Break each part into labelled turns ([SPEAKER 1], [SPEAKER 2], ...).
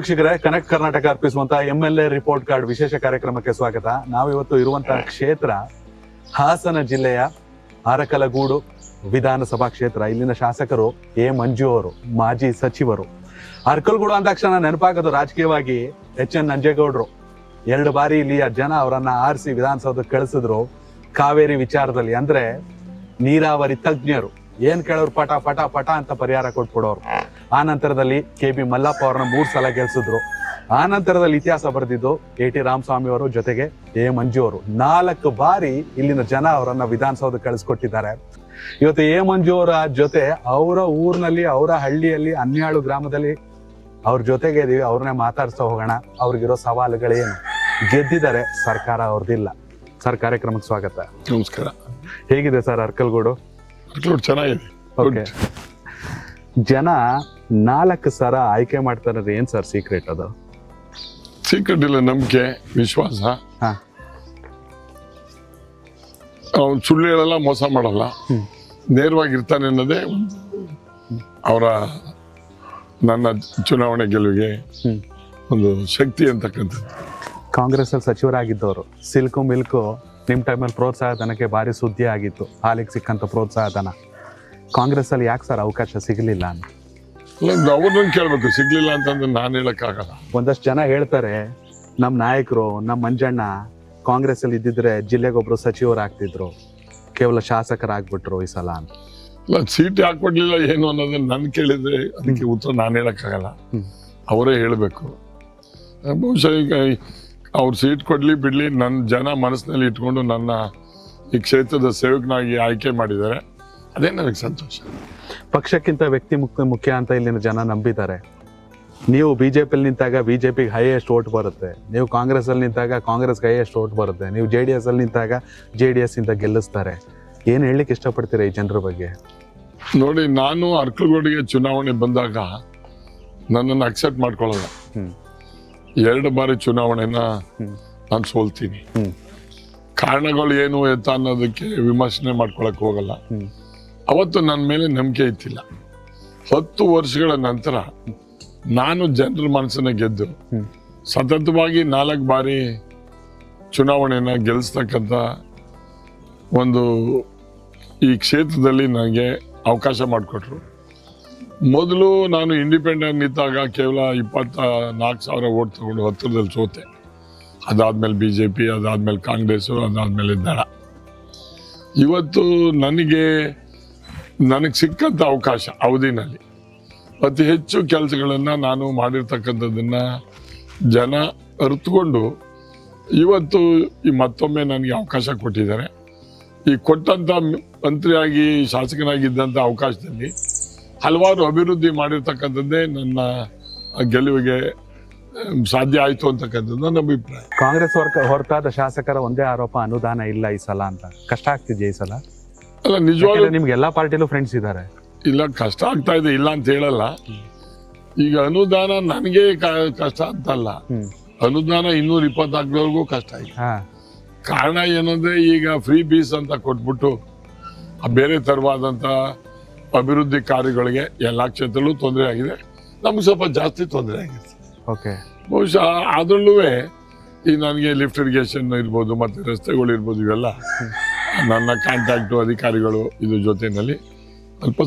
[SPEAKER 1] ವೀಕ್ಷಕರೇ, ಕನೆಕ್ಟ್ ಕರ್ನಾಟಕ ಅರ್ಪಿಸುವಂತಹ MLA report card ವಿಶೇಷ ಕಾರ್ಯಕ್ರಮಕ್ಕೆ ಸ್ವಾಗತ. ನಾವಿವತ್ತು ಇರುವಂತಹ ಕ್ಷೇತ್ರ ಹಾಸನ ಜಿಲ್ಲೆಯ ಅರಕಲಗೂಡು ವಿಧಾನಸಭಾ ಕ್ಷೇತ್ರ. ಇಲ್ಲಿನ ಶಾಸಕರು ಮಂಜು ಅವರು, ಮಾಜಿ ಸಚಿವರು. ಅರಕಲಗೂಡು ಅಂದ ತಕ್ಷಣ ನೆನಪಾಗೋದು ರಾಜಕೀಯವಾಗಿ HN ನಂಜೇಗೌಡರು. 2 ಬಾರಿ ಇಲ್ಲಿಯ ಜನ ಅವರನ್ನ ಆರಿಸಿ ವಿಧಾನಸೌಧಕ್ಕೆ ಕಳಿಸಿದ್ರು ಕಾವೇರಿ ವಿಚಾರದಲ್ಲಿ. ಅಂದ್ರೆ ನೀರಾವರಿ ತಜ್ಞರು, ಏನ್ ಕೇಳೋರು ಪಟ ಪಟ ಪಟ ಅಂತ ಪರಿಹಾರ ಕೊಟ್ಬಿಡೋರು. ಆ ನಂತರದಲ್ಲಿ KB ಮಲ್ಲಪ್ಪ ಅವ್ರನ್ನ 3 ಸಲ ಗೆಲ್ಸಿದ್ರು. ಆ ನಂತರದಲ್ಲಿ ಇತಿಹಾಸ ಬರೆದಿದ್ದು AT ರಾಮಸ್ವಾಮಿ ಅವರು, ಜೊತೆಗೆ ಮಂಜು ಅವರು. 4 ಬಾರಿ ಇಲ್ಲಿನ ಜನ ಅವರನ್ನ ವಿಧಾನಸೌಧಕ್ಕೆ ಕಳಿಸ್ಕೊಟ್ಟಿದ್ದಾರೆ. ಇವತ್ತು ಮಂಜು ಅವರ ಜೊತೆ ಅವರ ಊರಿನಲ್ಲಿ, ಅವರ ಹಳ್ಳಿಯಲ್ಲಿ, ಅನ್ಯಾಳು ಗ್ರಾಮದಲ್ಲಿ ಅವ್ರ ಜೊತೆಗೆ ಇದೀವಿ. ಅವ್ರನ್ನೇ ಮಾತಾಡ್ಸ್ತಾ ಹೋಗೋಣ. ಅವ್ರಿಗಿರೋ ಸವಾಲುಗಳೇನು? ಗೆದ್ದಿದ್ದಾರೆ, ಸರ್ಕಾರ ಅವ್ರದ್ದಿಲ್ಲ. ಸರ್, ಕಾರ್ಯಕ್ರಮಕ್ಕೆ ಸ್ವಾಗತ.
[SPEAKER 2] ನಮಸ್ಕಾರ.
[SPEAKER 1] ಹೇಗಿದೆ ಸರ್ ಅರಕಲಗೂಡು?
[SPEAKER 2] ಚೆನ್ನಾಗಿದೆ.
[SPEAKER 1] ಓಕೆ, ಜನ 4 ಸಲ ಆಯ್ಕೆ ಮಾಡ್ತಾರೆ. ಏನ್ ಸರ್ ಸೀಕ್ರೆಟ್? ಅದು
[SPEAKER 2] ಸೀಕ್ರೆಟ್ ಇಲ್ಲ, ನಂಬಿಕೆ, ವಿಶ್ವಾಸ. ಅವ್ನು ಸುಳ್ಳು ಹೇಳಲ್ಲ, ಮೋಸ ಮಾಡಲ್ಲ, ನೇರವಾಗಿರ್ತಾನೆ ಅನ್ನೋದೇ ಅವರ ನನ್ನ ಚುನಾವಣೆ ಗೆಲುವಿಗೆ ಒಂದು ಶಕ್ತಿ ಅಂತಕ್ಕಂಥದ್ದು.
[SPEAKER 1] ಕಾಂಗ್ರೆಸ್ ಅಲ್ಲಿ ಸಚಿವರಾಗಿದ್ದವರು. ಸಿಲ್ಕು ಮಿಲ್ಕು ನಿಮ್ ಟೈಮಲ್ಲಿ ಪ್ರೋತ್ಸಾಹ ಧನಕ್ಕೆ ಭಾರಿ ಸುದ್ದಿ ಆಗಿತ್ತು. ಹಾಲಿಗೆ ಸಿಕ್ಕಂತ ಪ್ರೋತ್ಸಾಹ ಧನ ಕಾಂಗ್ರೆಸ್ ಅಲ್ಲಿ ಯಾಕೆ ಸರ್ ಅವಕಾಶ ಸಿಗಲಿಲ್ಲ ಅಂತ?
[SPEAKER 2] ಅವ್ರನ್ನ ಕೇಳ್ಬೇಕು. ಸಿಗ್ಲಿಲ್ಲ ಅಂತಂದ್ರೆ ನಾನು ಹೇಳಕ್ಕಾಗಲ್ಲ.
[SPEAKER 1] ಒಂದಷ್ಟು ಜನ ಹೇಳ್ತಾರೆ, ನಮ್ ನಾಯಕರು, ನಮ್ ಮಂಜಣ್ಣ ಕಾಂಗ್ರೆಸ್ ಅಲ್ಲಿ ಇದ್ದಿದ್ರೆ ಜಿಲ್ಲೆಗೊಬ್ರು ಸಚಿವರಾಗ್ತಿದ್ರು, ಕೇವಲ ಶಾಸಕರಾಗ್ಬಿಟ್ರು ಈ ಸಲ ಅಂತ.
[SPEAKER 2] ಸೀಟ್ ಹಾಕೊಡ್ಲಿಲ್ಲ ಏನು ಅನ್ನೋದನ್ನ ನನ್ ಕೇಳಿದ್ರೆ ಅದಕ್ಕೆ ಉತ್ತರ ನಾನು ಹೇಳಕ್ಕಾಗಲ್ಲ, ಅವರೇ ಹೇಳ್ಬೇಕು. ಬಹುಶಃ ಈಗ ಅವ್ರು ಸೀಟ್ ಕೊಡ್ಲಿ ಬಿಡ್ಲಿ, ನನ್ನ ಜನ ಮನಸ್ಸಿನಲ್ಲಿ ಇಟ್ಕೊಂಡು ನನ್ನ ಈ ಕ್ಷೇತ್ರದ ಸೇವಕನಾಗಿ ಆಯ್ಕೆ ಮಾಡಿದ್ದಾರೆ. ಅದೇ ನನಗೆ ಸಂತೋಷ.
[SPEAKER 1] ಪಕ್ಷಕ್ಕಿಂತ ವ್ಯಕ್ತಿ ಮುಖ್ಯ ಅಂತ ಇಲ್ಲಿನ ಜನ ನಂಬಿದ್ದಾರೆ. ನೀವು ಬಿಜೆಪಿಯಲ್ಲಿ ನಿಂತಾಗ ಬಿಜೆಪಿಗೆ ಹೈಯೆಸ್ಟ್ ವೋಟ್ ಬರುತ್ತೆ, ನೀವು ಕಾಂಗ್ರೆಸ್ ಅಲ್ಲಿ ನಿಂತಾಗ ಕಾಂಗ್ರೆಸ್ಗೆ ಹೈಯೆಸ್ಟ್ ವೋಟ್ ಬರುತ್ತೆ, ನೀವು JDS ಅಲ್ಲಿ ನಿಂತಾಗ JDS ಇಂದ ಗೆಲ್ಲಿಸ್ತಾರೆ. ಏನ್ ಹೇಳಲಿಕ್ಕೆ ಇಷ್ಟಪಡ್ತೀರಾ ಈ ಜನರ ಬಗ್ಗೆ?
[SPEAKER 2] ನೋಡಿ, ನಾನು ಅರಕಲಗೂಡಿಗೆ ಚುನಾವಣೆ ಬಂದಾಗ ನನ್ನನ್ನು ಅಕ್ಸೆಪ್ಟ್ ಮಾಡ್ಕೊಳ್ಳಲ್ಲ. 2 ಬಾರಿ ಚುನಾವಣೆನ ನಾನು ಸೋಲ್ತೀನಿ. ಕಾರಣಗಳು ಏನು ಎತ್ತ ಅನ್ನೋದಕ್ಕೆ ವಿಮರ್ಶನೆ ಮಾಡ್ಕೊಳಕ್ ಹೋಗಲ್ಲ. ಅವತ್ತು ನನ್ನ ಮೇಲೆ ನಂಬಿಕೆ ಇತ್ತಿಲ್ಲ. 10 ವರ್ಷಗಳ ನಂತರ ನಾನು ಜನರ ಮನಸ್ಸನ್ನ ಗೆದ್ದು ಸತತವಾಗಿ 4 ಬಾರಿ ಚುನಾವಣೆನ ಗೆಲ್ಲಿಸ್ತಕ್ಕಂಥ ಒಂದು ಈ ಕ್ಷೇತ್ರದಲ್ಲಿ ನನಗೆ ಅವಕಾಶ ಮಾಡಿಕೊಟ್ರು. ಮೊದಲು ನಾನು ಇಂಡಿಪೆಂಡೆಂಟ್ ನಿಂತಾಗ ಕೇವಲ 24,000 ವೋಟ್ ತಗೊಂಡು ಹತ್ತಿರದಲ್ಲಿ ಸೋತೆ. ಅದಾದ್ಮೇಲೆ BJP, ಅದಾದ್ಮೇಲೆ ಕಾಂಗ್ರೆಸ್ಸು, ಅದಾದ್ಮೇಲೆ ದಳ. ಇವತ್ತು ನನಗೆ ಸಿಕ್ಕಂಥ ಅವಕಾಶ ಅವಧಿನಲ್ಲಿ ಅತಿ ಹೆಚ್ಚು ಕೆಲಸಗಳನ್ನು ನಾನು ಮಾಡಿರ್ತಕ್ಕಂಥದ್ದನ್ನು ಜನ ಅರಿತುಕೊಂಡು ಇವತ್ತು ಈ ಮತ್ತೊಮ್ಮೆ ನನಗೆ ಅವಕಾಶ ಕೊಟ್ಟಿದ್ದಾರೆ. ಈ ಕೊಟ್ಟಂಥ ಮಂತ್ರಿಯಾಗಿ, ಶಾಸಕನಾಗಿದ್ದಂಥ ಅವಕಾಶದಲ್ಲಿ ಹಲವಾರು ಅಭಿವೃದ್ಧಿ ಮಾಡಿರ್ತಕ್ಕಂಥದ್ದೇ ನನ್ನ ಗೆಲುವಿಗೆ ಸಾಧ್ಯ ಆಯಿತು ಅಂತಕ್ಕಂಥದ್ದು ನನ್ನ ಅಭಿಪ್ರಾಯ.
[SPEAKER 1] ಕಾಂಗ್ರೆಸ್ ಹೊರತಾದ ಶಾಸಕರ ಒಂದೇ ಆರೋಪ, ಅನುದಾನ ಇಲ್ಲ ಈ ಸಲ ಅಂತ. ಕಷ್ಟ ಆಗ್ತಿದೆಯಾ ಈ ಸಲ?
[SPEAKER 2] ಅಲ್ಲ, ನಿಜವಾಗ್ಲೂ
[SPEAKER 1] ನಿಮ್ಗೆ ಎಲ್ಲಾ ಪಾರ್ಟಿಲೂ ಫ್ರೆಂಡ್ಸ್ ಇದ್ದಾರೆ.
[SPEAKER 2] ಇಲ್ಲ, ಕಷ್ಟ ಆಗ್ತಾ ಇದೆ, ಇಲ್ಲ ಅಂತ ಹೇಳಲ್ಲ. ಈಗ ಅನುದಾನ ನನಗೆ ಕಷ್ಟ ಅಂತಲ್ಲ, ಅನುದಾನ 224 ಕಷ್ಟ ಇದೆ. ಕಾರಣ ಏನಂದ್ರೆ, ಈಗ ಫ್ರೀ ಬೀಸ್ ಅಂತ ಕೊಟ್ಬಿಟ್ಟು ಬೇರೆ ತರವಾದಂತ ಅಭಿವೃದ್ಧಿ ಕಾರ್ಯಗಳಿಗೆ ಎಲ್ಲಾ ಕ್ಷೇತ್ರಲ್ಲೂ ತೊಂದರೆ ಆಗಿದೆ. ನಮ್ಗೆ ಸ್ವಲ್ಪ ಜಾಸ್ತಿ ತೊಂದರೆ ಆಗಿದೆ. ಬಹುಶಃ ಅದ್ರಲ್ಲೂ ಈ ನನಗೆ ಲಿಫ್ಟ್ ಇರಿಗೇಷನ್ ಇರ್ಬೋದು, ಮತ್ತೆ ರಸ್ತೆಗಳು ಇರ್ಬೋದು, ಇವೆಲ್ಲ ನನ್ನ ಕಾಂಟ್ಯಾಕ್ಟು ಅಧಿಕಾರಿಗಳು ಇದ್ರ ಜೊತೆಯಲ್ಲಿ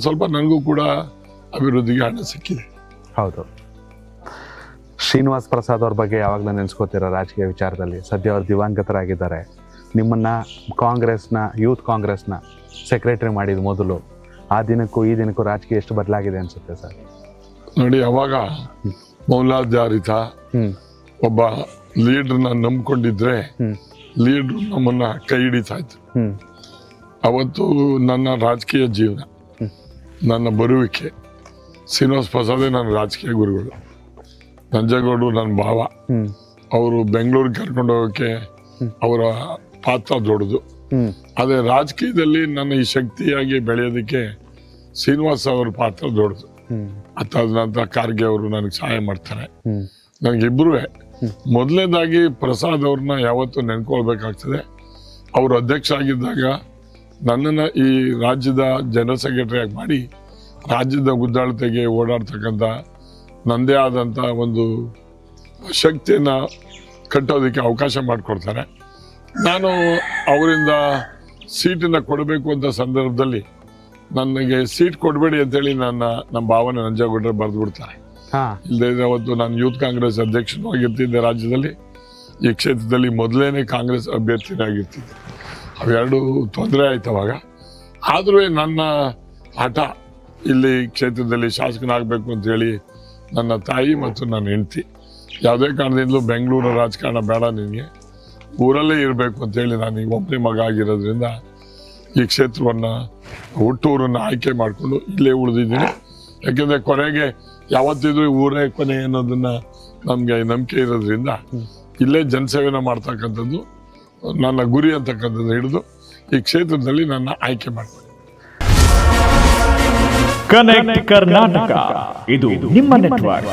[SPEAKER 2] ಸ್ವಲ್ಪ ನನಗೂ ಕೂಡ ಅಭಿವೃದ್ಧಿಗೆ ಹಣ ಸಿಕ್ಕಿದೆ.
[SPEAKER 1] ಹೌದು. ಶ್ರೀನಿವಾಸ್ ಪ್ರಸಾದ್ ಅವ್ರ ಬಗ್ಗೆ ಯಾವಾಗಲೂ ನೆನೆಸ್ಕೋತೀರ ರಾಜಕೀಯ ವಿಚಾರದಲ್ಲಿ? ಸದ್ಯ ಅವ್ರು ದಿವಂಗತರಾಗಿದ್ದಾರೆ. ನಿಮ್ಮನ್ನ ಯೂತ್ ಕಾಂಗ್ರೆಸ್ನ ಸೆಕ್ರೆಟರಿ ಮಾಡಿದ ಮೊದಲು, ಆ ದಿನಕ್ಕೂ ಈ ದಿನಕ್ಕೂ ರಾಜಕೀಯ ಎಷ್ಟು ಬದಲಾಗಿದೆ ಅನ್ಸುತ್ತೆ ಸರ್?
[SPEAKER 2] ನೋಡಿ, ಅವಾಗ ಮೌಲಾಧಾರಿತ ಒಬ್ಬ ಲೀಡರ್ನ ನಂಬ್ಕೊಂಡಿದ್ರೆ ಲೀಡರ್ ನಮ್ಮನ್ನ ಕೈ ಹಿಡಿತಾ ಇದ್ರು. ಅವತ್ತು ನನ್ನ ರಾಜಕೀಯ ಜೀವನ, ನನ್ನ ಬರುವಿಕೆ, ಶ್ರೀನಿವಾಸ್ ಪ್ರಸಾದೇ ನನ್ನ ರಾಜಕೀಯ ಗುರುಗಳು. ನಂಜೇಗೌಡರು ನನ್ನ ಭಾವ. ಅವರು ಬೆಂಗಳೂರಿಗೆ ಕರ್ಕೊಂಡು ಹೋಗೋಕೆ ಅವರ ಪಾತ್ರ ದೊಡ್ಡದು. ಅದೇ ರಾಜಕೀಯದಲ್ಲಿ ನನ್ನ ಈ ಶಕ್ತಿಯಾಗಿ ಬೆಳೆಯೋದಕ್ಕೆ ಶ್ರೀನಿವಾಸ್ ಅವರ ಪಾತ್ರ ದೊಡ್ಡದು. ಅದಾದ ನಂತರ ಖಾರ್ಗೆ ಅವರು ನನಗೆ ಸಹಾಯ ಮಾಡ್ತಾರೆ. ನನಗಿಬ್ರು ಮೊದಲನೇದಾಗಿ ಪ್ರಸಾದ್ ಅವ್ರನ್ನ ಯಾವತ್ತೂ ನೆನ್ಕೊಳ್ಬೇಕಾಗ್ತದೆ. ಅವರು ಅಧ್ಯಕ್ಷ ಆಗಿದ್ದಾಗ ನನ್ನನ್ನು ಈ ರಾಜ್ಯದ ಜನರಲ್ ಸೆಕ್ರೆಟರಿಯಾಗಿ ಮಾಡಿ ರಾಜ್ಯದ ಗುದ್ದಾಳತೆಗೆ ಓಡಾಡ್ತಕ್ಕಂಥ ನನ್ನದೇ ಆದಂಥ ಒಂದು ಶಕ್ತಿಯನ್ನು ಕಟ್ಟೋದಕ್ಕೆ ಅವಕಾಶ ಮಾಡಿಕೊಡ್ತಾರೆ. ನಾನು ಅವರಿಂದ ಸೀಟನ್ನು ಕೊಡಬೇಕು ಅಂತ ಸಂದರ್ಭದಲ್ಲಿ ನನಗೆ ಸೀಟ್ ಕೊಡಬೇಡಿ ಅಂತೇಳಿ ನಮ್ಮ ಭಾವನೆ ನಂಜೇಗೌಡರು ಬರೆದು ಬಿಡ್ತಾರೆ. ಇಲ್ಲದೆ ಅವತ್ತು ನಾನು ಯೂತ್ ಕಾಂಗ್ರೆಸ್ ಅಧ್ಯಕ್ಷನಾಗಿರ್ತಿದ್ದೆ ರಾಜ್ಯದಲ್ಲಿ, ಈ ಕ್ಷೇತ್ರದಲ್ಲಿ ಮೊದಲೇನೆ ಕಾಂಗ್ರೆಸ್ ಅಭ್ಯರ್ಥಿನಾಗಿರ್ತಿದ್ದೆ. ಅವೆರಡು ತೊಂದರೆ ಆಯ್ತು ಅವಾಗ. ಆದರೂ ನನ್ನ ಹಠ ಇಲ್ಲಿ ಕ್ಷೇತ್ರದಲ್ಲಿ ಶಾಸಕನಾಗಬೇಕು ಅಂತೇಳಿ ನನ್ನ ತಾಯಿ ಮತ್ತು ನನ್ನ ಹೆಂಡತಿ ಯಾವುದೇ ಕಾರಣದಿಂದಲೂ ಬೆಂಗಳೂರು ರಾಜಕಾರಣ ಬೇಡ, ನಿನಗೆ ಊರಲ್ಲೇ ಇರಬೇಕು ಅಂತೇಳಿ ನಾನು ಈಗ ಒಬ್ಬನೇ ಮಗ ಆಗಿರೋದ್ರಿಂದ ಈ ಕ್ಷೇತ್ರವನ್ನು ಹುಟ್ಟೂರನ್ನು ಆಯ್ಕೆ ಮಾಡಿಕೊಂಡು ಇಲ್ಲೇ ಉಳಿದಿದ್ದೀನಿ. ಯಾಕೆಂದರೆ ಕೊನೆಗೆ ಯಾವತ್ತಿದ್ರೂ ಊರೇ ಕೊನೆ ಅನ್ನೋದನ್ನು ನಮಗೆ ನಂಬಿಕೆ ಇರೋದ್ರಿಂದ ಇಲ್ಲೇ ಜನಸೇವೆನ ಮಾಡ್ತಕ್ಕಂಥದ್ದು ನನ್ನ ಗುರಿ ಅಂತಕ್ಕಂಥದ್ದು ಹಿಡಿದು ಈ ಕ್ಷೇತ್ರದಲ್ಲಿ ನನ್ನ ಆಯ್ಕೆ ಮಾಡ್ತೀನಿ.
[SPEAKER 3] ಕನೆಕ್ಟ್ ಕರ್ನಾಟಕ, ಇದು ನಿಮ್ಮ ನೆಟ್ವರ್ಕ್.